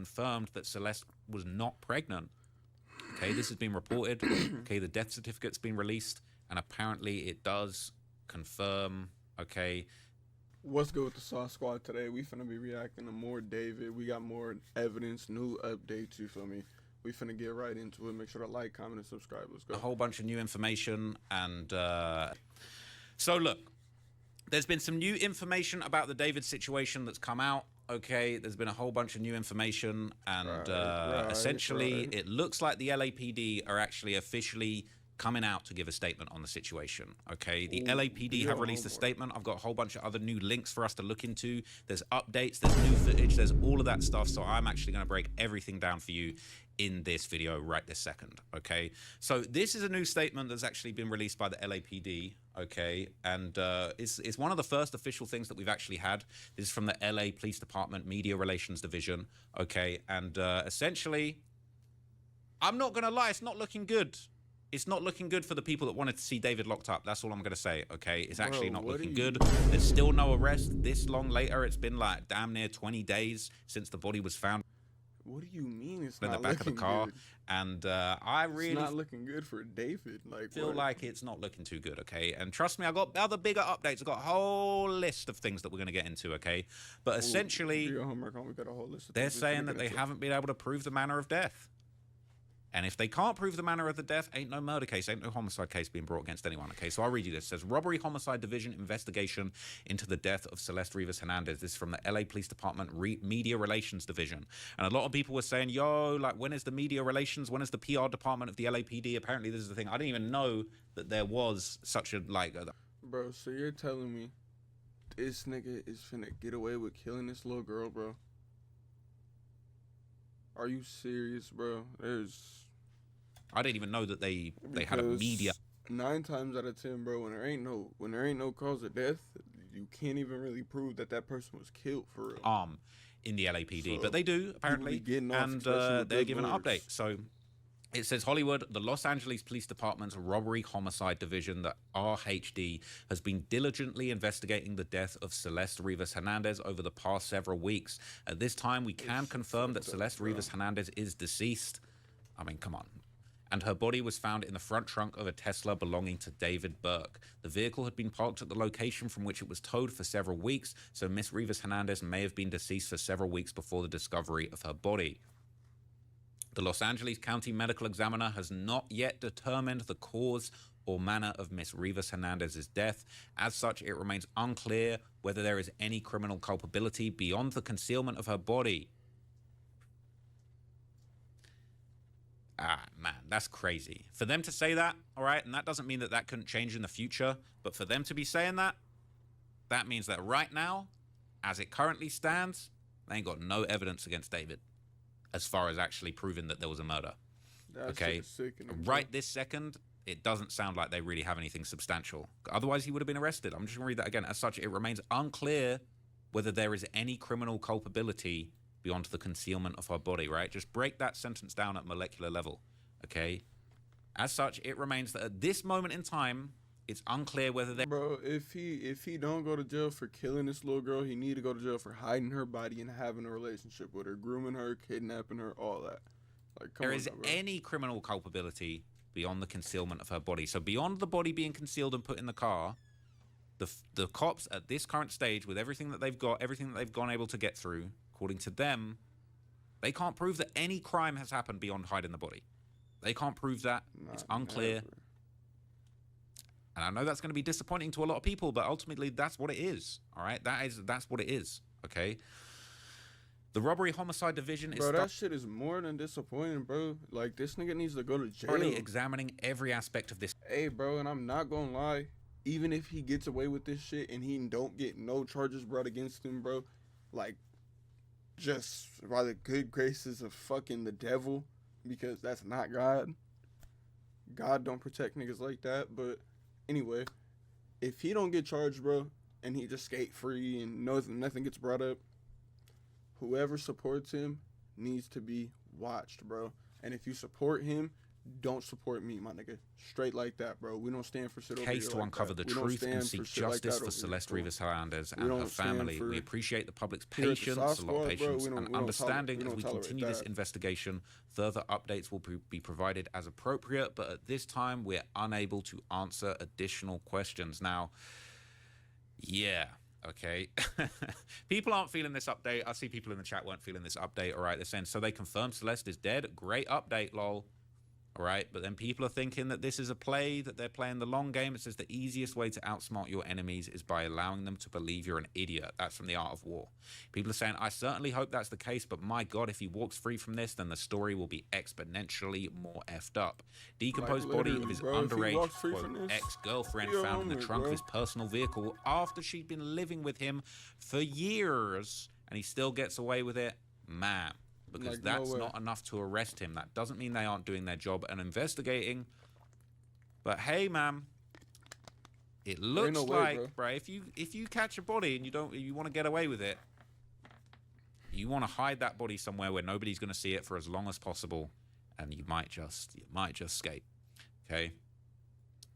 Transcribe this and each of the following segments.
confirmed that Celeste was not pregnant. Okay, this has been reported. Okay, the death certificate's been released, and apparently it does confirm. Okay. What's good with the Sauce Squad today? We finna be reacting to more David. We got more evidence, new updates, you feel me? We finna get right into it. Make sure to like, comment, and subscribe. Let's go. A whole bunch of new information. And so look, there's been some new information about the David situation that's come out. Okay, there's been a whole bunch of new information, and essentially it looks like the LAPD are actually officially coming out to give a statement on the situation. Okay, the LAPD have released a statement. I've got a whole bunch of other new links for us to look into. There's updates, there's new footage, there's all of that stuff. So I'm actually going to break everything down for you in this video right this second. Okay, so this is a new statement that's actually been released by the LAPD. Okay, and it's one of the first official things that we've actually had. This is from the LA Police Department Media Relations Division. Okay, and essentially, I'm not gonna lie, it's not looking good. It's not looking good for the people that wanted to see David locked up. That's all I'm going to say, okay? It's actually not looking good. There's still no arrest. This long later, it's been like damn near 20 days since the body was found. What do you mean it's in not the back of the car? Good? And I really... It's not looking good for David. Like, feel like it's not looking too good, okay? And trust me, I got other bigger updates. I got a whole list of things that we're going to get into, okay? But essentially, your homework on. We got a whole list of they're saying that they haven't been able to prove the manner of death. And if they can't prove the manner of the death, ain't no murder case, ain't no homicide case being brought against anyone. Okay, so I'll read you this. It says, Robbery Homicide Division investigation into the death of Celeste Rivas Hernandez. This is from the LA Police Department Media Relations Division. And a lot of people were saying, yo, like, when is the media relations? When is the PR department of the LAPD? Apparently, this is the thing. I didn't even know that there was such a, like... Bro, so you're telling me this nigga is finna get away with killing this little girl, bro? Are you serious, bro? I didn't even know that they had a media. 9 times out of 10, bro, when there ain't no cause of death, you can't even really prove that person was killed for real. In the LAPD, so, but they do apparently, and they're giving an update. So it says Hollywood, the Los Angeles Police Department's Robbery Homicide Division, the RHD, has been diligently investigating the death of Celeste Rivas Hernandez over the past several weeks. At this time, we can confirm that Celeste Rivas Hernandez is deceased. I mean, come on. And her body was found in the front trunk of a Tesla belonging to David Burke. The vehicle had been parked at the location from which it was towed for several weeks, so Miss Rivas Hernandez may have been deceased for several weeks before the discovery of her body. The Los Angeles County Medical Examiner has not yet determined the cause or manner of Miss Rivas Hernandez's death. As such, it remains unclear whether there is any criminal culpability beyond the concealment of her body. Ah, man, that's crazy. For them to say that, all right, and that doesn't mean that that couldn't change in the future, but for them to be saying that, that means that right now, as it currently stands, they ain't got no evidence against David as far as actually proving that there was a murder. That's okay? Right this second, it doesn't sound like they really have anything substantial. Otherwise, he would have been arrested. I'm just going to read that again. As such, it remains unclear whether there is any criminal culpability beyond the concealment of her body, right? Just break that sentence down at molecular level, okay? As such, it remains that at this moment in time, it's unclear whether they... Bro, if he don't go to jail for killing this little girl, he need to go to jail for hiding her body and having a relationship with her, grooming her, kidnapping her, all that. Like, come on, there is any criminal culpability beyond the concealment of her body. So beyond the body being concealed and put in the car, the cops at this current stage, with everything that they've got, everything that they've gone able to get through, according to them, they can't prove that any crime has happened beyond hiding the body. They can't prove that. It's unclear. Never. And I know that's going to be disappointing to a lot of people, but ultimately that's what it is. All right? That's what it is. Okay? The Robbery Homicide Division is... Bro, that shit is more than disappointing, bro. Like, this nigga needs to go to jail. Thoroughly examining every aspect of this. Hey, bro, and I'm not gonna lie. Even if he gets away with this shit and he don't get no charges brought against him, bro, like, just by the good graces of fucking the devil, because that's not God. God don't protect niggas like that. But anyway, if he don't get charged, bro, and he just skate free and nothing gets brought up, whoever supports him needs to be watched, bro. And if you support him, don't support me, my nigga. Straight like that, bro. We don't stand for shit over here Case to like uncover that. the We don't truth and stand seek for shit like justice that for over Celeste here, bro. Rivas Hernandez We and her don't stand family. for- We appreciate the public's Here at the patience, South a lot of Squad, bro, patience, we don't- and we don't understanding we as don't we tolerate continue this that. investigation. Further updates will be provided as appropriate, but at this time, we're unable to answer additional questions. Now, yeah. Okay. People aren't feeling this update. I see people in the chat weren't feeling this update. All right. They're saying, so they confirmed Celeste is dead. Great update, lol. All right. But then people are thinking that this is a play, that they're playing the long game. It says the easiest way to outsmart your enemies is by allowing them to believe you're an idiot. That's from The Art of War. People are saying, I certainly hope that's the case, but my God, if he walks free from this, then the story will be exponentially more effed up. Decomposed body of his underage, quote, ex-girlfriend found in the trunk of his personal vehicle after she'd been living with him for years, and he still gets away with it, man. Because that's not enough to arrest him. That doesn't mean they aren't doing their job and investigating. But hey, man, it looks like, bro, if you catch a body and you want to get away with it, you want to hide that body somewhere where nobody's going to see it for as long as possible, and you might just escape. Okay.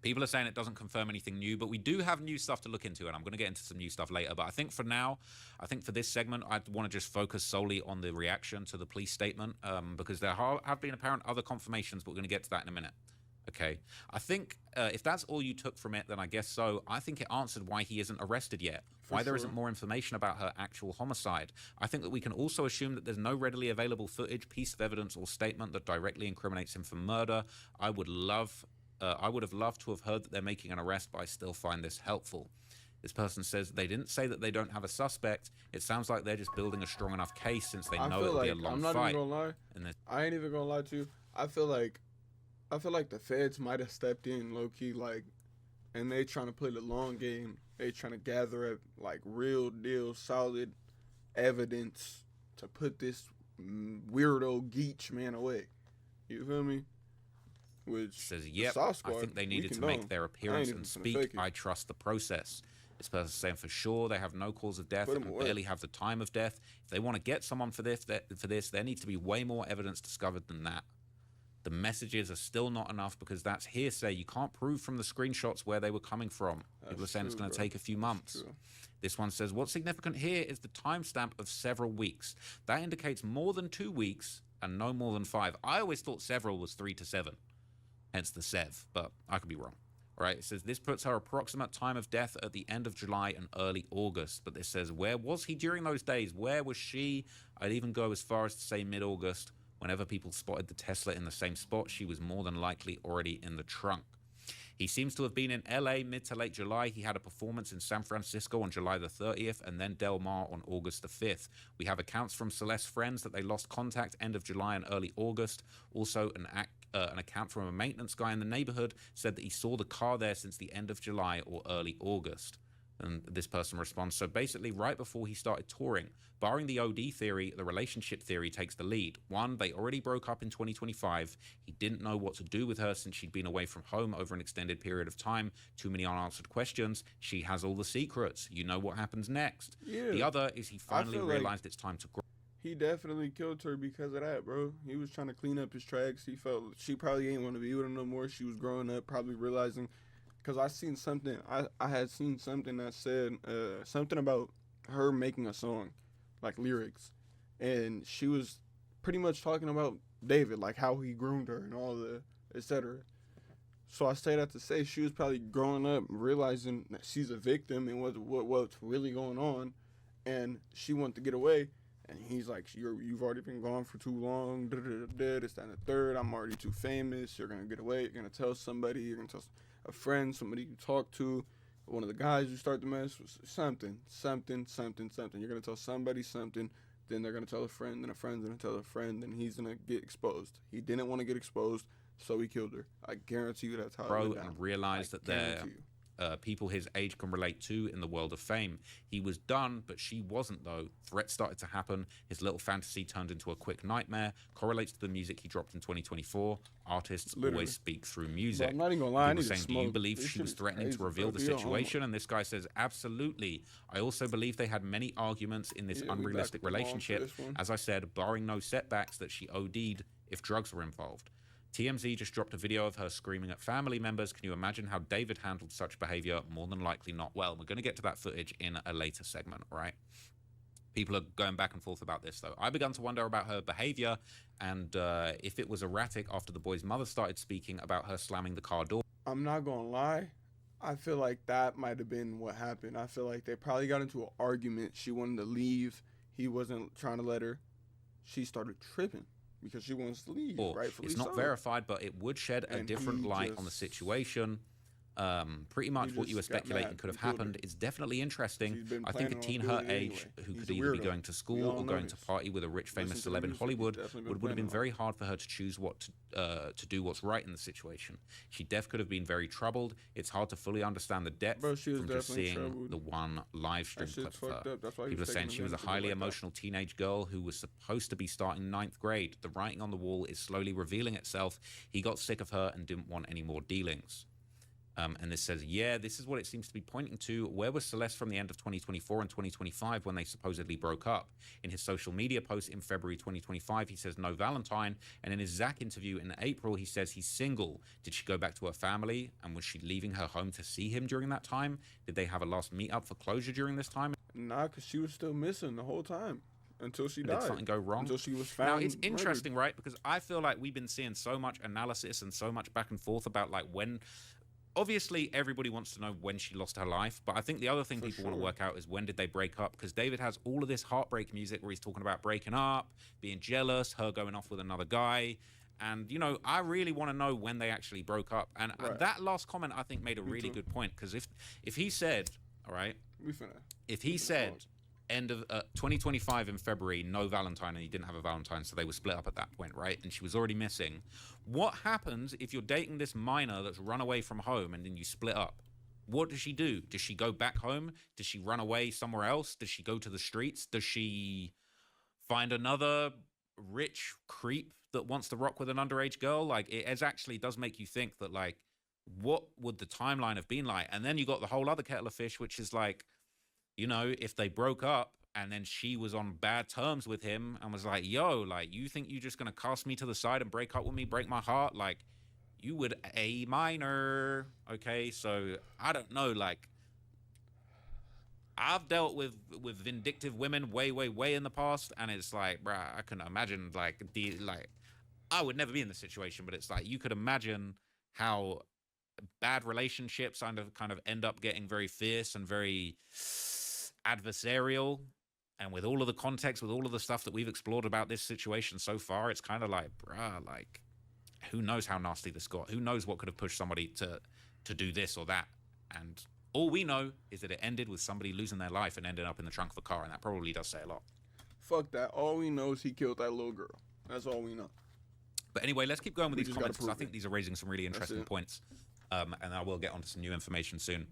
People are saying it doesn't confirm anything new, but we do have new stuff to look into, and I'm going to get into some new stuff later. But I think for now, I think for this segment, I want to just focus solely on the reaction to the police statement, because there have been apparent other confirmations, but we're going to get to that in a minute. Okay. I think if that's all you took from it, then I guess so. I think it answered why he isn't arrested yet, why there isn't more information about her actual homicide. I think that we can also assume that there's no readily available footage, piece of evidence, or statement that directly incriminates him for murder. I would have loved to have heard that they're making an arrest, but I still find this helpful. This person says they didn't say that they don't have a suspect. It sounds like they're just building a strong enough case since they know it'll be a long fight. I'm not even gonna lie. I ain't even gonna lie to you. I feel like the feds might have stepped in low key, like, and they trying to play the long game. They trying to gather up like real deal, solid evidence to put this weirdo Geach man away. You feel me? Which says, yep, I think they needed to make their appearance and speak. I trust the process. This person's saying for sure they have no cause of death and barely have the time of death. If they want to get someone for this, there needs to be way more evidence discovered than that. The messages are still not enough because that's hearsay. You can't prove from the screenshots where they were coming from. People are saying it's going to take a few months. This one says, what's significant here is the timestamp of several weeks. That indicates more than 2 weeks and no more than 5. I always thought several was 3 to 7. Hence the Sev, but I could be wrong. All right, it says this puts her approximate time of death at the end of July and early August. But this says, where was he during those days? Where was she? I'd even go as far as to say mid-August. Whenever people spotted the Tesla in the same spot, she was more than likely already in the trunk. He seems to have been in LA mid to late July. He had a performance in San Francisco on July the 30th and then Del Mar on August the 5th. We have accounts from Celeste's friends that they lost contact end of July and early August. Also, an account from a maintenance guy in the neighborhood said that he saw the car there since the end of July or early August. And this person responds, so basically right before he started touring, barring the OD theory, the relationship theory takes the lead. 1, they already broke up in 2025. He didn't know what to do with her since she'd been away from home over an extended period of time. Too many unanswered questions. She has all the secrets. You know what happens next. Yeah. The other is he finally realized it's time to grow. He definitely killed her because of that, bro. He was trying to clean up his tracks. He felt she probably ain't want to be with him no more. She was growing up, probably realizing, because I seen something. I had seen something that said something about her making a song, like lyrics, and she was pretty much talking about David, like how he groomed her and all the etc. So I say that to say she was probably growing up, realizing that she's a victim and what's really going on, and she wanted to get away. And he's like, you've already been gone for too long, this, that, and the third. I'm already too famous. You're going to get away. You're going to tell somebody. You're going to tell a friend, somebody you talk to, one of the guys you start to mess with, something. You're going to tell somebody something. Then they're going to tell a friend, then a friend's going to tell a friend, and he's going to get exposed. He didn't want to get exposed, so he killed her. I guarantee you that's how it went down. And realized that they're people his age can relate to in the world of fame. He was done, but she wasn't, though. Threats started to happen. His little fantasy turned into a quick nightmare. Correlates to the music he dropped in 2024. Artists always speak through music. Bro, I'm not even gonna lie. Saying, do you believe she was threatening to reveal the situation? And this guy says, absolutely. I also believe they had many arguments in this unrealistic relationship. As I said, barring no setbacks, that she OD'd if drugs were involved. TMZ just dropped a video of her screaming at family members. Can you imagine how David handled such behavior? More than likely not well. We're going to get to that footage in a later segment, right? People are going back and forth about this, though. I began to wonder about her behavior and if it was erratic after the boy's mother started speaking about her slamming the car door. I'm not going to lie. I feel like that might have been what happened. I feel like they probably got into an argument. She wanted to leave. He wasn't trying to let her. She started tripping because she wants to leave. Rightfully it's not so. verified, but it would shed a different light on the situation. Pretty much what you were speculating could have happened. It's definitely interesting. I think a teen her age who could either be going to school or going to party with a rich famous celeb in Hollywood would have been very hard for her to choose what to do what's right in the situation. She could have been very troubled. It's hard to fully understand the depth from just seeing the one live stream clip of her. People are saying she was a highly emotional teenage girl who was supposed to be starting 9th grade. The writing on the wall is slowly revealing itself. He got sick of her and didn't want any more dealings. And this says, yeah, this is what it seems to be pointing to. Where was Celeste from the end of 2024 and 2025 when they supposedly broke up? In his social media post in February 2025, he says no Valentine. And in his Zach interview in April, he says he's single. Did she go back to her family? And was she leaving her home to see him during that time? Did they have a last meetup for closure during this time? Nah, because she was still missing the whole time. Until she died. Did something go wrong? Until she was found. Now, it's interesting, right? Because I feel like we've been seeing so much analysis and so much back and forth about like when... Obviously, everybody wants to know when she lost her life, but I think the other thing people want to work out is when did they break up? Because David has all of this heartbreak music where he's talking about breaking up, being jealous, her going off with another guy. And, you know, I really want to know when they actually broke up. And that last comment, I think, made a really good point. Because if he said, all right, if he said end of 2025 in February, no Valentine, and he didn't have a Valentine, so they were split up at that point, right? And she was already missing. What happens if you're dating this minor that's run away from home and then you split up? What does she do? Does she go back home? Does she run away somewhere else? Does she go to the streets? Does she find another rich creep that wants to rock with an underage girl? Like, it actually does make you think that, like, what would the timeline have been like? And then you got the whole other kettle of fish, which is like, you know, if they broke up and then she was on bad terms with him and was like, yo, like, you think you're just going to cast me to the side and break up with me, break my heart? Like, you would a minor. Okay, so I don't know. Like, I've dealt with vindictive women way in the past, and it's like, bruh, I can imagine, like, I would never be in this situation, but it's like, you could imagine how bad relationships kind of end up getting very fierce and very adversarial. And with all of the context, with all of the stuff that we've explored about this situation so far, it's kind of like, bruh, like, who knows how nasty this got? Who knows what could have pushed somebody to do this or that? And all we know is that it ended with somebody losing their life and ending up in the trunk of a car, and that probably does say a lot. Fuck that. All we know is he killed that little girl. That's all we know. But anyway, let's keep going with these comments, because I think these are raising some really interesting points. And I will get onto some new information soon.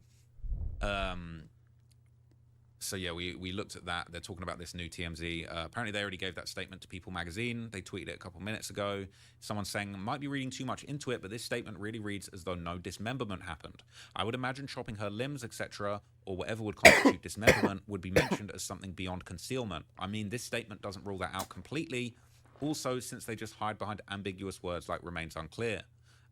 So yeah, we looked at that. They're talking about this new TMZ. Apparently they already gave that statement to People magazine. They tweeted it a couple minutes ago. Someone's saying, might be reading too much into it, but this statement really reads as though no dismemberment happened. I would imagine chopping her limbs, etc., or whatever would constitute dismemberment would be mentioned as something beyond concealment. I mean, this statement doesn't rule that out completely. Also, since they just hide behind ambiguous words like remains unclear.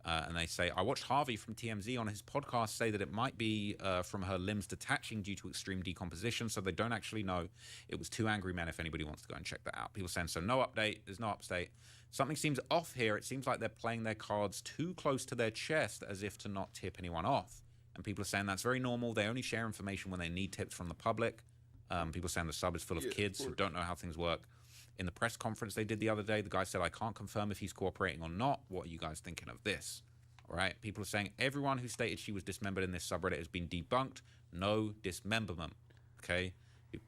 And they say, I watched Harvey from TMZ on his podcast say that it might be from her limbs detaching due to extreme decomposition, so they don't actually know. It was two angry men, if anybody wants to go and check that out. People saying, so no update, there's no update. Something seems off here. It seems like they're playing their cards too close to their chest as if to not tip anyone off. And people are saying that's very normal. They only share information when they need tips from the public. People are saying the sub is full of kids who don't know how things work. In the press conference they did the other day, the guy said, I can't confirm if he's cooperating or not. What are you guys thinking of this? All right. People are saying everyone who stated she was dismembered in this subreddit has been debunked. No dismemberment. Okay.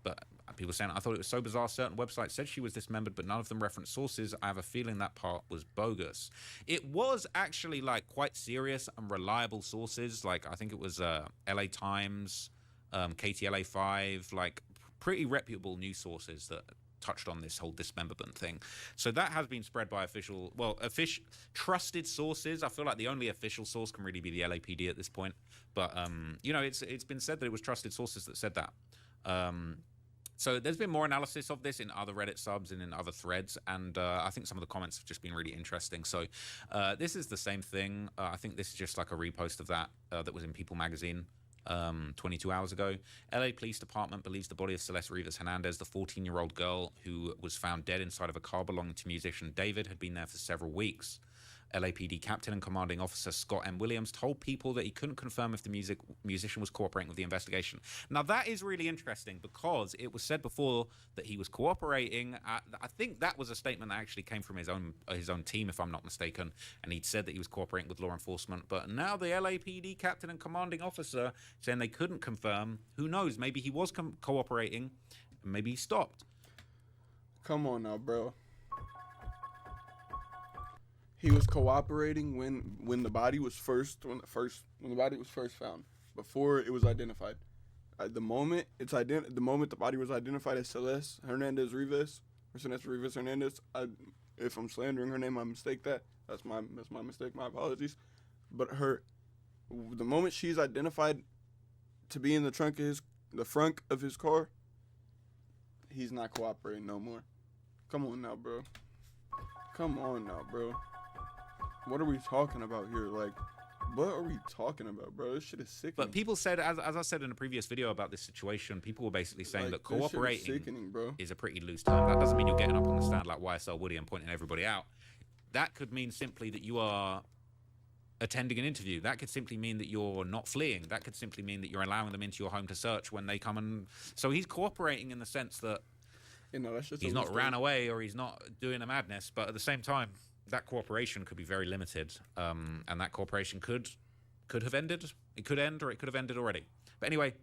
But people are saying, I thought it was so bizarre. Certain websites said she was dismembered, but none of them referenced sources. I have a feeling that part was bogus. It was actually like quite serious and reliable sources. Like I think it was LA Times, KTLA 5, like pretty reputable news sources that touched on this whole dismemberment thing. So that has been spread by trusted sources. I feel like the only official source can really be the LAPD at this point. But, you know, it's been said that it was trusted sources that said that. So there's been more analysis of this in other Reddit subs and in other threads, and I think some of the comments have just been really interesting. So this is the same thing. I think this is just like a repost of that that was in People magazine 22 hours ago. LA Police Department believes the body of Celeste Rivas Hernandez, the 14-year-old girl who was found dead inside of a car belonging to musician David, had been there for several weeks. LAPD Captain and Commanding Officer Scott M. Williams told People that he couldn't confirm if the musician was cooperating with the investigation. Now, that is really interesting because it was said before that he was cooperating. I think that was a statement that actually came from his own team, if I'm not mistaken, and he'd said that he was cooperating with law enforcement. But now the LAPD Captain and Commanding Officer saying they couldn't confirm. Who knows? Maybe he was cooperating, and maybe he stopped. Come on now, bro. He was cooperating when the body was first found, before it was identified. The moment the body was identified as Celeste Hernandez Rivas, or Celeste Rivas Hernandez, if I'm slandering her name, I mistake that. That's my mistake. My apologies. But the moment she's identified to be in the front of his car, he's not cooperating no more. Come on now, bro. What are we talking about here? Like, what are we talking about, bro? This shit is sickening. But people said, as I said in a previous video about this situation, people were basically saying that cooperating is a pretty loose term. That doesn't mean you're getting up on the stand like YSL Woody and pointing everybody out. That could mean simply that you are attending an interview. That could simply mean that you're not fleeing. That could simply mean that you're allowing them into your home to search when they come and... So he's cooperating in the sense that that's just he's not ran away or he's not doing a madness, but at the same time, that cooperation could be very limited, and that cooperation could have ended. It could end, or it could have ended already. But anyway,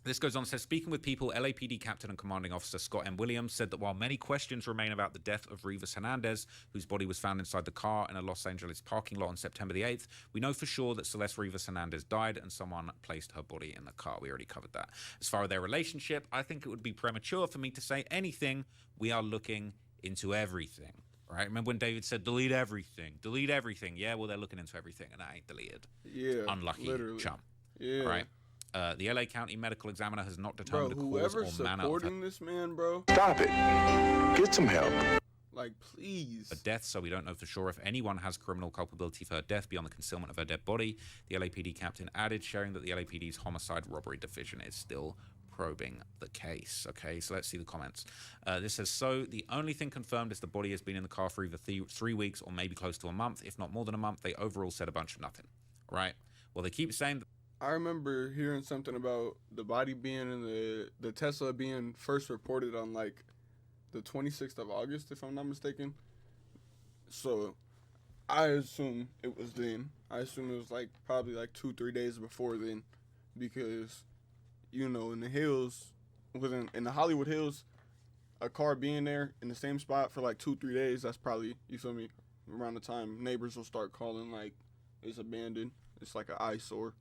this goes on. It says, speaking with People, LAPD Captain and Commanding Officer Scott M. Williams said that while many questions remain about the death of Rivas Hernandez, whose body was found inside the car in a Los Angeles parking lot on September the 8th, we know for sure that Celeste Rivas Hernandez died and someone placed her body in the car. We already covered that. As far as their relationship, I think it would be premature for me to say anything. We are looking into everything. Right? Remember when David said, delete everything? Delete everything. Yeah, well, they're looking into everything, and that ain't deleted. Yeah. Unlucky literally. chum. Yeah. Right? The LA County Medical Examiner has not determined bro, the cause or manner of... whoever's supporting this man, bro... Stop it. Get some help. Like, please. A death, so we don't know for sure if anyone has criminal culpability for her death beyond the concealment of her dead body. The LAPD captain added, sharing that the LAPD's homicide robbery division is still probing the case. Okay, so let's see the comments. This says, so the only thing confirmed is the body has been in the car for either 3 weeks or maybe close to a month, if not more than a month. They overall said a bunch of nothing. Right? Well, they keep saying... I remember hearing something about the body being in the Tesla being first reported on, like, the 26th of August, if I'm not mistaken. So, I assume it was then. I assume it was, like, probably, like, 2-3 days before then. Because, you know, in the hills, in the Hollywood Hills, a car being there in the same spot for, like, 2-3 days, that's probably, you feel me, around the time neighbors will start calling, like, it's abandoned. It's like an eyesore.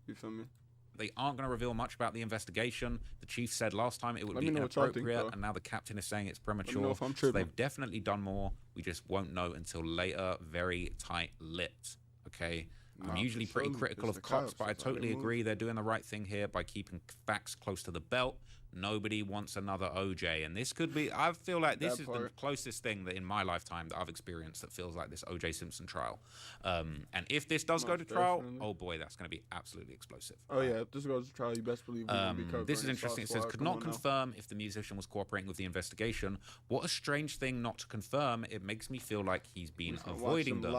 You feel me? They aren't going to reveal much about the investigation. The chief said last time it would be inappropriate, and now the captain is saying it's premature. Let me know if I'm so tripping. they've definitely done more. We just won't know until later. Very tight-lipped, okay? I'm usually pretty critical of cops, but I totally agree they're doing the right thing here by keeping facts close to the belt. Nobody wants another OJ, and this could be... I feel like this is the closest thing that in my lifetime that I've experienced that feels like this OJ Simpson trial. And if this does go to trial, oh boy, that's going to be absolutely explosive. Oh yeah, if this goes to trial, you best believe we're going to be covering this is interesting. It says, could not confirm if the musician was cooperating with the investigation. What a strange thing not to confirm. It makes me feel like he's been avoiding them.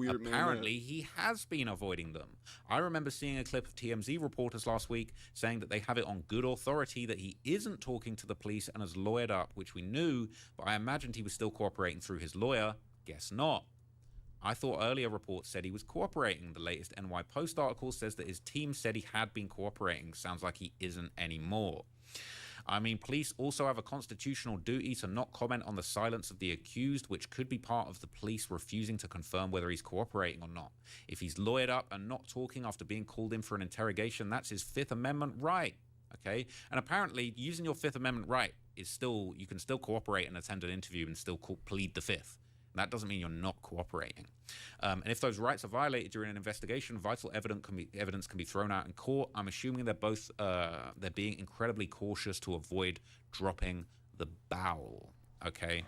Apparently, he has been avoiding them. I remember seeing a clip of TMZ reporters last week saying that they have it on good authority that he isn't talking to the police and has lawyered up, which we knew, but I imagined he was still cooperating through his lawyer. Guess not. I thought earlier reports said he was cooperating. The latest NY Post article says that his team said he had been cooperating. Sounds like he isn't anymore. I mean, police also have a constitutional duty to not comment on the silence of the accused, which could be part of the police refusing to confirm whether he's cooperating or not. If he's lawyered up and not talking after being called in for an interrogation, that's his Fifth Amendment right. Okay, and apparently using your Fifth Amendment right is still, you can still cooperate and attend an interview and still plead the Fifth. That doesn't mean you're not cooperating. And if those rights are violated during an investigation, vital evidence can be thrown out in court. I'm assuming they're being incredibly cautious to avoid dropping the bowel. Okay.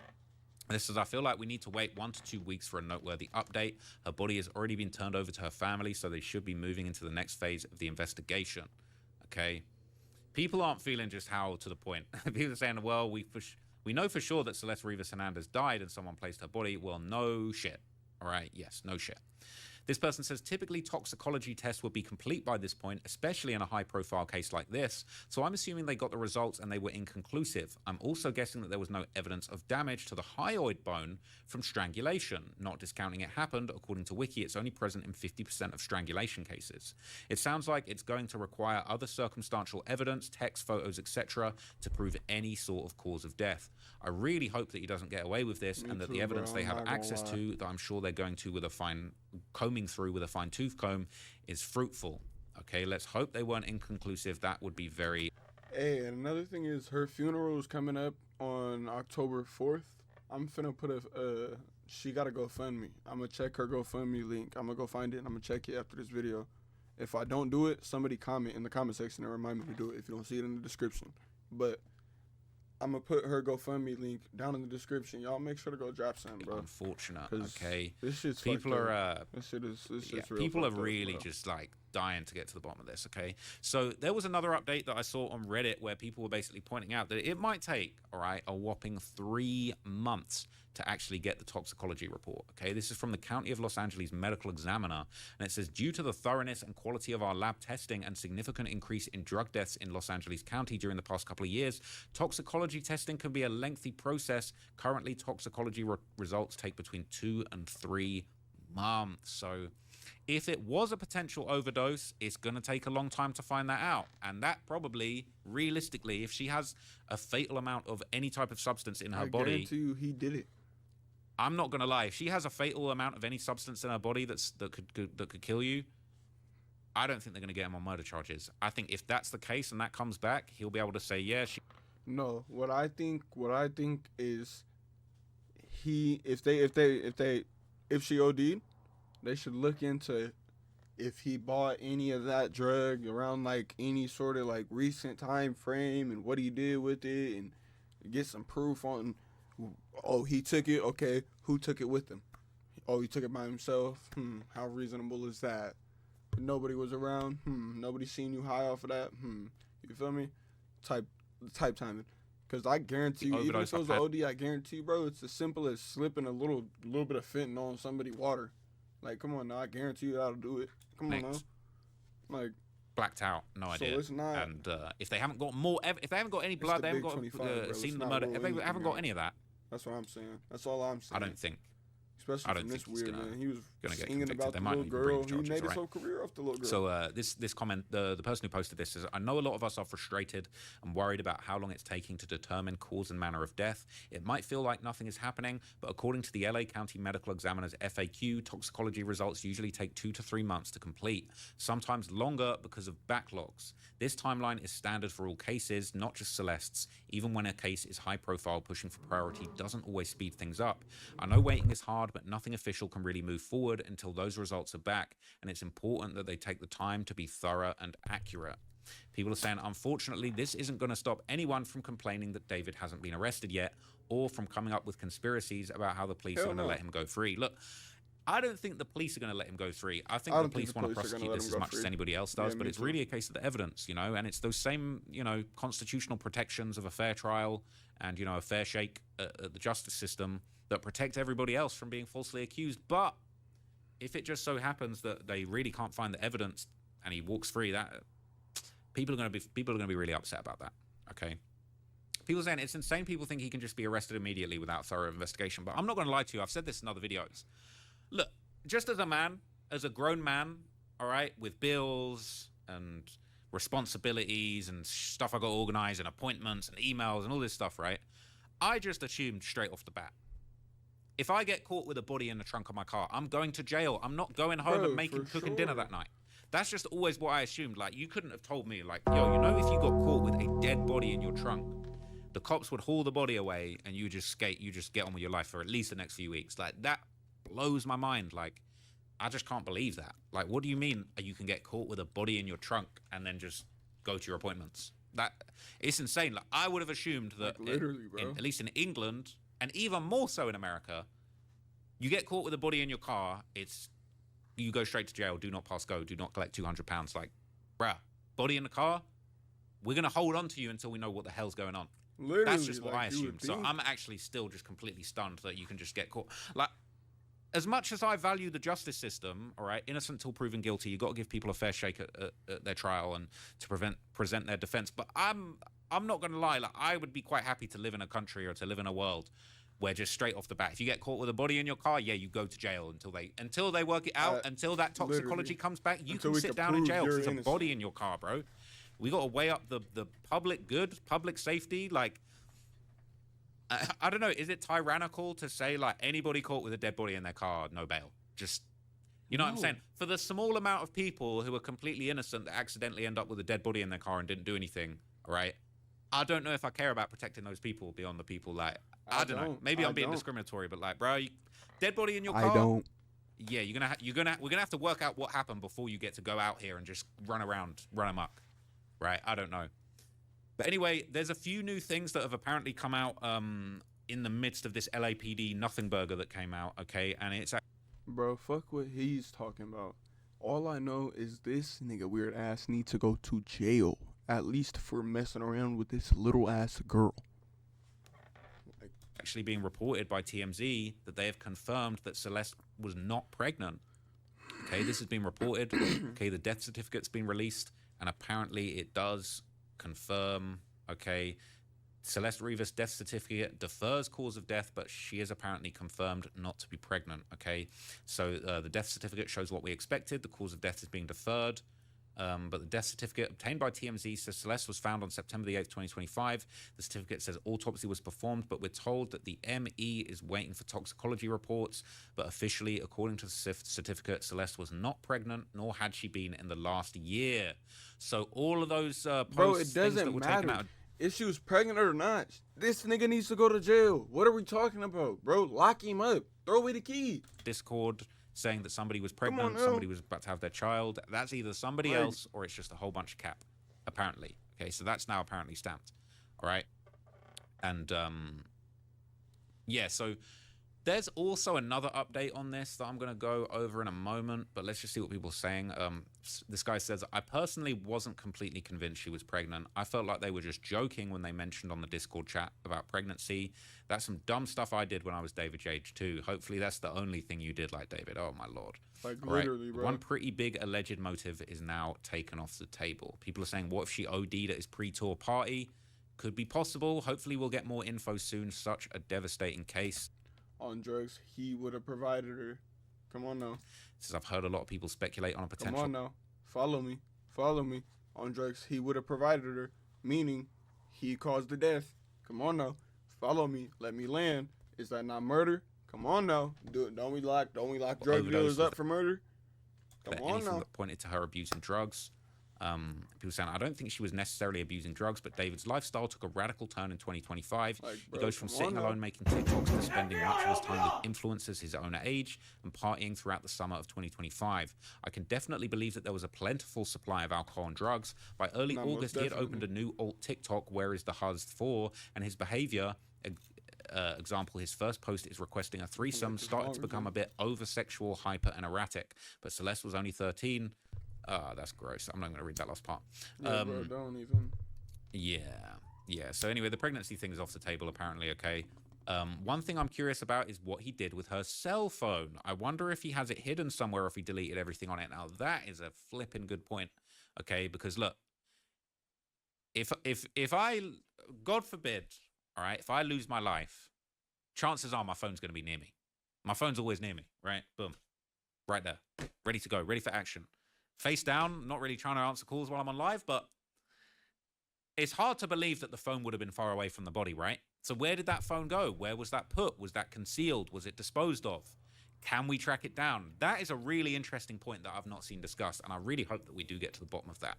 This says, I feel like we need to wait 1 to 2 weeks for a noteworthy update. Her body has already been turned over to her family, so they should be moving into the next phase of the investigation. Okay. People aren't feeling just how to the point. People are saying, well, we know for sure that Celeste Rivas Hernandez died and someone placed her body. Well, no shit. All right. Yes, no shit. This person says, typically toxicology tests would be complete by this point, especially in a high-profile case like this. So I'm assuming they got the results and they were inconclusive. I'm also guessing that there was no evidence of damage to the hyoid bone from strangulation. Not discounting it happened, according to Wiki, it's only present in 50% of strangulation cases. It sounds like it's going to require other circumstantial evidence, text, photos, etc., to prove any sort of cause of death. I really hope that he doesn't get away with this and that the evidence they have access to, that I'm sure they're going to with a combing through with a fine-tooth comb, is fruitful. Okay, let's hope they weren't inconclusive. That would be very... Hey, and another thing is her funeral is coming up on October 4th. I'm finna put she gotta GoFundMe. I'm gonna check her GoFundMe link. I'm gonna go find it and I'm gonna check it after this video. If I don't do it, somebody comment in the comment section and remind me to do it if you don't see it in the description. But I'm gonna put her GoFundMe link down in the description. Y'all make sure to go drop some, bro. Unfortunate. Okay. This shit's people are. This shit's real. People are really just like dying to get to the bottom of this. Okay. So there was another update that I saw on Reddit where people were basically pointing out that it might take, all right, a whopping 3 months to actually get the toxicology report. Okay, this is from the County of Los Angeles Medical Examiner, and it says, due to the thoroughness and quality of our lab testing and significant increase in drug deaths in Los Angeles County during the past couple of years, toxicology testing can be a lengthy process. Currently, toxicology results take between 2 and 3 months. So if it was a potential overdose, it's going to take a long time to find that out. And that probably, realistically, if she has a fatal amount of any type of substance in her body... I guarantee you he did it. I'm not going to lie. If she has a fatal amount of any substance in her body that could kill you, I don't think they're going to get him on murder charges. I think if that's the case and that comes back, he'll be able to say, yeah, No, what I think is if she OD'd, they should look into if he bought any of that drug around like any sort of like recent time frame and what he did with it, and get some proof on, oh, he took it, okay, who took it with him? Oh, he took it by himself? How reasonable is that? Nobody was around? Nobody seen you high off of that? You feel me? Type timing. Because I guarantee you, even if it was an OD, I guarantee you, bro, it's as simple as slipping a little bit of fentanyl on somebody's water. Like, come on now, I guarantee you that'll do it. Come on now. Like, blacked out, no idea. So it's not. And if they haven't got if they haven't got any blood, they haven't got seen the murder, if they haven't got any of that. That's what I'm saying. That's all I'm saying. I don't think. Especially from this weird man. He was singing about the little girl. He made his whole career off the little girl. So this comment, the person who posted this says, I know a lot of us are frustrated and worried about how long it's taking to determine cause and manner of death. It might feel like nothing is happening, but according to the LA County Medical Examiner's FAQ, toxicology results usually take 2 to 3 months to complete, sometimes longer because of backlogs. This timeline is standard for all cases, not just Celeste's. Even when a case is high profile, pushing for priority doesn't always speed things up. I know waiting is hard, but nothing official can really move forward until those results are back, and it's important that they take the time to be thorough and accurate. People are saying, unfortunately, this isn't going to stop anyone from complaining that David hasn't been arrested yet, or from coming up with conspiracies about how the police are going to let him go free. Look, I don't think the police are going to let him go free. I think the police want to prosecute this as much as anybody else does, but it's really a case of the evidence, you know, and it's those same, you know, constitutional protections of a fair trial and, you know, a fair shake at the justice system that protect everybody else from being falsely accused. But if it just so happens that they really can't find the evidence and he walks free, that people are going to be really upset about that. Okay. People are saying it's insane. People think he can just be arrested immediately without thorough investigation. But I'm not going to lie to you. I've said this in other videos. Look, just as a man, as a grown man, all right, with bills and responsibilities and stuff I got to organize and appointments and emails and all this stuff, right? I just assumed straight off the bat, if I get caught with a body in the trunk of my car, I'm going to jail. I'm not going home and cooking dinner that night. That's just always what I assumed. Like, you couldn't have told me, like, yo, you know, if you got caught with a dead body in your trunk, the cops would haul the body away, and you just get on with your life for at least the next few weeks. Like, that blows my mind. Like, I just can't believe that. Like, what do you mean you can get caught with a body in your trunk and then just go to your appointments? That it's insane. Like, I would have assumed that, Like, literally, bro. at least in England, and even more so in America, you get caught with a body in your car, you go straight to jail. Do not pass go. Do not collect £200. Like, bruh, body in the car, we're gonna hold on to you until we know what the hell's going on. Literally, that's just what like, I assumed. So I'm actually still just completely stunned that you can just get caught. Like, as much as I value the justice system, all right, innocent till proven guilty, you got to give people a fair shake at their trial and to present their defense. But I'm not going to lie. Like, I would be quite happy to live in a country or to live in a world where just straight off the bat, if you get caught with a body in your car, yeah, you go to jail until they work it out, until that toxicology comes back. You can sit down in jail because there's a body in your car, bro. We got to weigh up the public good, public safety, like. I don't know. Is it tyrannical to say, like, anybody caught with a dead body in their car, no bail? Just, you know what I'm saying? For the small amount of people who are completely innocent that accidentally end up with a dead body in their car and didn't do anything, all right? I don't know if I care about protecting those people beyond the people, like, I don't know. Maybe I'm being discriminatory, but, like, bro, dead body in your car. I don't. Yeah, we're gonna have to work out what happened before you get to go out here and just run amok, right? I don't know. But anyway, there's a few new things that have apparently come out in the midst of this LAPD nothing burger that came out, okay? And it's... Bro, fuck what he's talking about. All I know is this nigga weird ass needs to go to jail, at least for messing around with this little ass girl. Actually being reported by TMZ that they have confirmed that Celeste was not pregnant. Okay, this has been reported. Okay, the death certificate's been released, and apparently it does confirm, okay, Celeste Rivas' death certificate defers cause of death, but she is apparently confirmed not to be pregnant, okay? So the death certificate shows what we expected. The cause of death is being deferred, but the death certificate obtained by TMZ says Celeste was found on September the 8th, 2025. The certificate says autopsy was performed, but we're told that the ME is waiting for toxicology reports, but officially, according to the certificate, Celeste was not pregnant, nor had she been in the last year. So all of those posts, bro, it doesn't that were taken matter out, if she was pregnant or not. This nigga needs to go to jail. What are we talking about, bro? Lock him up. Throw away the key. Discord saying that somebody was pregnant, somebody was about to have their child. That's either somebody else or it's just a whole bunch of cap, apparently. Okay, so that's now apparently stamped. All right. And yeah, so there's also another update on this that I'm going to go over in a moment, but let's just see what people are saying. This guy says, I personally wasn't completely convinced she was pregnant. I felt like they were just joking when they mentioned on the Discord chat about pregnancy. That's some dumb stuff I did when I was David's age too. Hopefully that's the only thing you did like David. Oh my Lord. Like, literally, bro. One pretty big alleged motive is now taken off the table. People are saying, what if she OD'd at his pre-tour party? Could be possible. Hopefully we'll get more info soon. Such a devastating case. On drugs, he would have provided her. Come on now. Says I've heard a lot of people speculate on a potential. Come on now. Follow me. Follow me. On drugs, he would have provided her. Meaning, he caused the death. Come on now. Follow me. Let me land. Is that not murder? Come on now. Don't we lock drug dealers up for murder? Come on now. That pointed to her abusing drugs. People saying, I don't think she was necessarily abusing drugs, but David's lifestyle took a radical turn in 2025. Like, bro, he goes from sitting alone making TikToks to spending much of his time with influencers his own age and partying throughout the summer of 2025. I can definitely believe that there was a plentiful supply of alcohol and drugs. By early August, he had opened a new alt TikTok, Where is the Huzz for? And his behavior, example, his first post is requesting a threesome, started to become a bit over-sexual, hyper, and erratic. But Celeste was only 13. That's gross. I'm not going to read that last part. Yeah, bro, don't even. Yeah. So anyway, the pregnancy thing is off the table, apparently, okay? One thing I'm curious about is what he did with her cell phone. I wonder if he has it hidden somewhere or if he deleted everything on it. Now, that is a flipping good point, okay? Because, look, if I, God forbid, all right, if I lose my life, chances are my phone's going to be near me. My phone's always near me, right? Boom. Right there. Ready to go. Ready for action. Face down, not really trying to answer calls while I'm on live, but it's hard to believe that the phone would have been far away from the body, right? So where did that phone go? Where was that put? Was that concealed? Was it disposed of? Can we track it down? That is a really interesting point that I've not seen discussed, and I really hope that we do get to the bottom of that.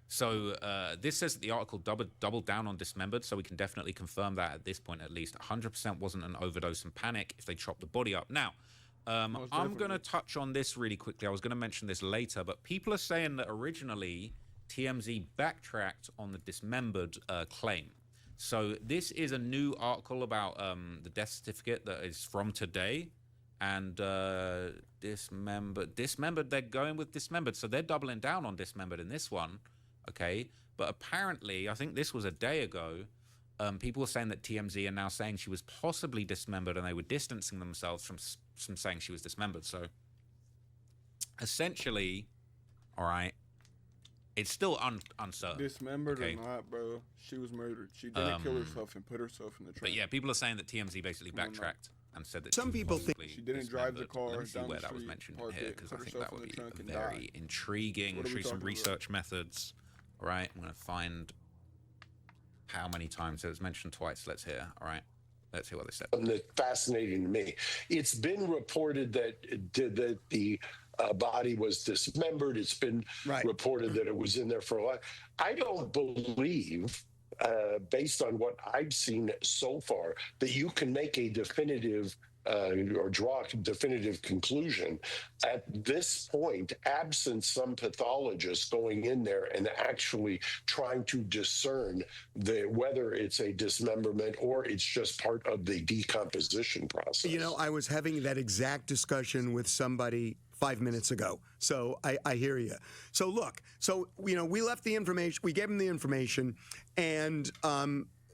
So this says that the article doubled down on dismembered, so we can definitely confirm that at this point at least. 100% wasn't an overdose and panic if they chopped the body up. Now, I'm going to touch on this really quickly. I was going to mention this later, but people are saying that originally TMZ backtracked on the dismembered claim. So this is a new article about the death certificate that is from today. And dismembered, they're going with dismembered. So they're doubling down on dismembered in this one. Okay, but apparently, I think this was a day ago, people were saying that TMZ are now saying she was possibly dismembered, and they were distancing themselves from saying she was dismembered. So, essentially, all right, it's still uncertain. Dismembered or not, bro, she was murdered. She didn't kill herself and put herself in the trunk. But yeah, people are saying that TMZ basically backtracked and said that some people think she didn't drive the car. Let me see down where the that was street, mentioned park here, it, because put I think herself that in would the be trunk and very died. intriguing. What We'll are we show some talking research methods. All right, I'm going to find how many times it was mentioned twice. Let's hear. All right, let's hear what they said. That's fascinating to me. It's been reported that the body was dismembered. It's been reported that it was in there for a while. I don't believe, based on what I've seen so far, that you can make a definitive or draw a definitive conclusion at this point, absent some pathologist going in there and actually trying to discern whether it's a dismemberment or it's just part of the decomposition process. You know, I was having that exact discussion with somebody 5 minutes ago. So I hear you. So look, we left the information, we gave them the information, and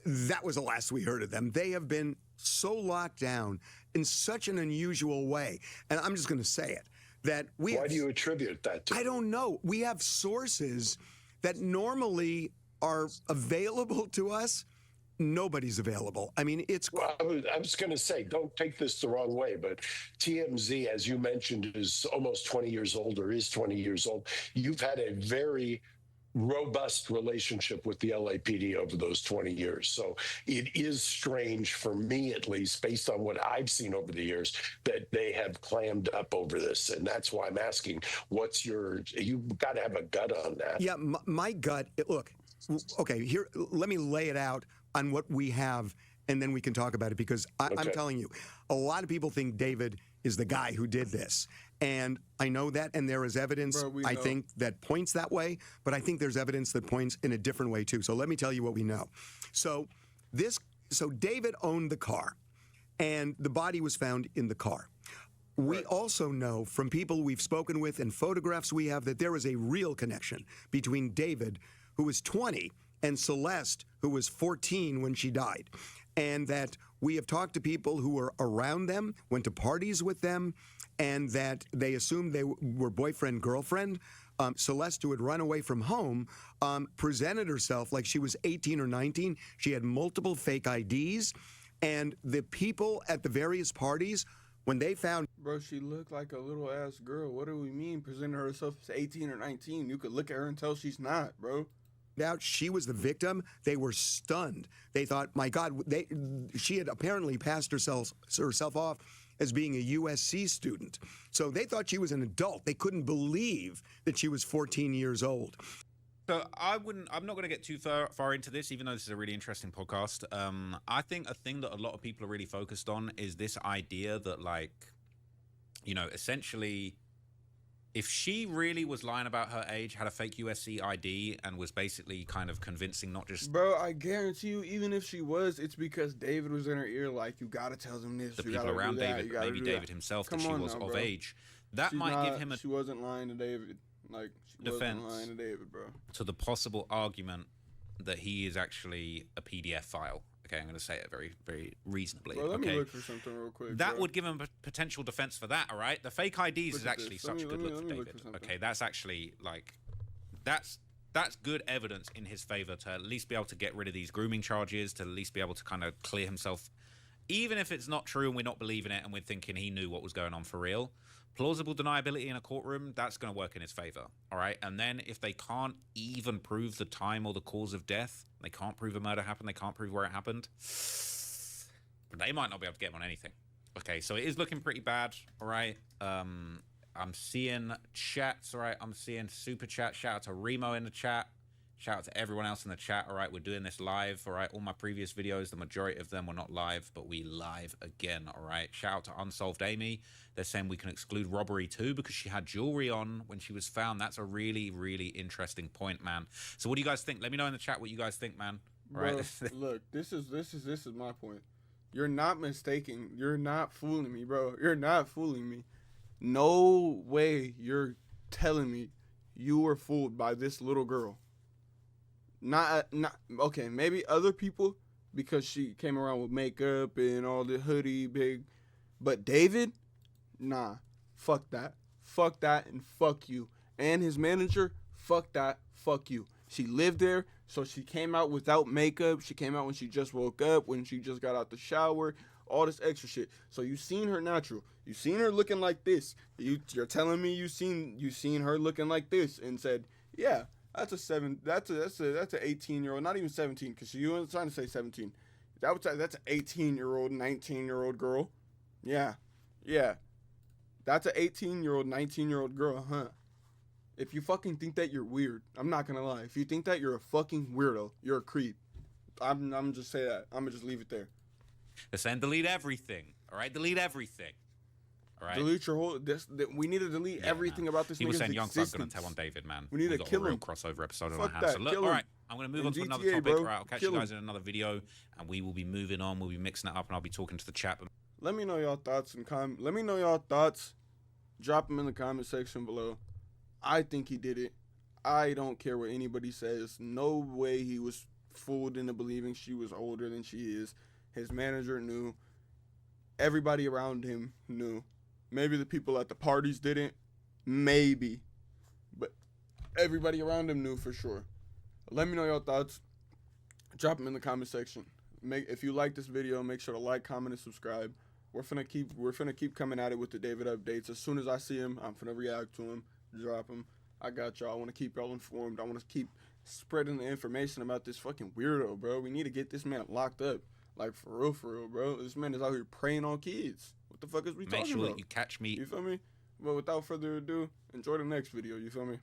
that was the last we heard of them. They have been so locked down in such an unusual way. And I'm just going to say it, that Why do you attribute that to? I don't know. We have sources that normally are available to us. Nobody's available. I mean, it's... Well, I was going to say, don't take this the wrong way, but TMZ, as you mentioned, is almost 20 years old or is 20 years old. You've had a very robust relationship with the LAPD over those 20 years. So it is strange for me, at least, based on what I've seen over the years, that they have clammed up over this. And that's why I'm asking, you've got to have a gut on that. Yeah, my gut, look, okay, here, let me lay it out on what we have, and then we can talk about it, because I'm telling you, a lot of people think David is the guy who did this. And I know that, and there is evidence, I think, that points that way, but I think there's evidence that points in a different way, too. So let me tell you what we know. So David owned the car, and the body was found in the car. We also know from people we've spoken with and photographs we have that there is a real connection between David, who was 20, and Celeste, who was 14 when she died. And that we have talked to people who were around them, went to parties with them, and that they assumed they were boyfriend, girlfriend. Celeste, who had run away from home, presented herself like she was 18 or 19. She had multiple fake IDs. And the people at the various parties, when they found... Bro, she looked like a little ass girl. What do we mean presenting herself as 18 or 19? You could look at her and tell she's not, bro. Out she was the victim, they were stunned. They thought, my God, she had apparently passed herself off as being a USC student. So they thought she was an adult. They couldn't believe that she was 14 years old. So I'm not going to get too far into this, even though this is a really interesting podcast. I think a thing that a lot of people are really focused on is this idea that, like, essentially, if she really was lying about her age, had a fake USC ID, and was basically kind of convincing not just... Bro, I guarantee you, even if she was, it's because David was in her ear like, you got to tell them this, the you people around that, David, maybe David himself, that she was of age. That She's might give him a... She wasn't lying to David. Like, she wasn't lying to David, bro. To the possible argument that he is actually a PDF file. Okay, I'm going to say it very, very reasonably. Bro, let me look for something real quick. That would give him a potential defense for that, all right? The fake IDs is actually such a good look for David. Okay, that's actually, like, that's good evidence in his favor to at least be able to get rid of these grooming charges, to at least be able to kind of clear himself. Even if it's not true and we're not believing it and we're thinking he knew what was going on for real, plausible deniability in a courtroom, that's going to work in his favor, all right? And then if they can't even prove the time or the cause of death, they can't prove a murder happened, they can't prove where it happened, they might not be able to get him on anything. Okay, so it is looking pretty bad, all right? I'm seeing chats, all right? I'm seeing super chat. Shout out to Remo in the chat. Shout out to everyone else in the chat. All right, we're doing this live. All right, all my previous videos, the majority of them were not live, but we live again. All right, shout out to Unsolved Amy. They're saying we can exclude robbery too because she had jewelry on when she was found. That's a really, really interesting point, man. So what do you guys think? Let me know in the chat what you guys think, man. All Bro, right. look, this is my point. You're not mistaken. You're not fooling me, bro. You're not fooling me. No way you're telling me you were fooled by this little girl. Not okay, maybe other people because she came around with makeup and all the hoodie big, but David, nah, fuck that, and fuck you, and his manager, fuck that, fuck you. She lived there, so she came out without makeup. She came out when she just woke up, when she just got out the shower, all this extra shit. So you seen her natural. You seen her looking like this. You're telling me you seen her looking like this and said, yeah. That's an 18-year-old, not even 17, because you were trying to say 17. That's an 18-year-old, 19-year-old girl. Yeah. That's an 18-year-old, 19-year-old girl, huh? If you fucking think that, you're weird. I'm not gonna lie. If you think that, you're a fucking weirdo. You're a creep. I'm just say that. I'm gonna just leave it there. They're saying delete everything. All right, delete everything. All right. Delete your whole. We need to delete everything about this. He was saying Young Thug's existence. gonna tell on David, man. We need to got kill a real him. crossover episode on Fuck our hands. that, So look, kill all him. right, I'm gonna move In on to another GTA, topic. bro. All right, I'll catch Kill you guys him. in another video, and we will be moving on. We'll be mixing it up, and I'll be talking to the chat. Let me know y'all thoughts and Let me know y'all thoughts. Drop them in the comment section below. I think he did it. I don't care what anybody says. No way he was fooled into believing she was older than she is. His manager knew. Everybody around him knew. Maybe the people at the parties didn't. Maybe. But everybody around him knew for sure. Let me know your thoughts. Drop them in the comment section. If you like this video, make sure to like, comment, and subscribe. We're finna keep coming at it with the David updates. As soon as I see him, I'm finna react to him, drop him. I got y'all. I want to keep y'all informed. I want to keep spreading the information about this fucking weirdo, bro. We need to get this man locked up. Like, for real, bro. This man is out here preying on kids. What the fuck is we talking about? Make sure that you catch me. You feel me? But without further ado, enjoy the next video. You feel me?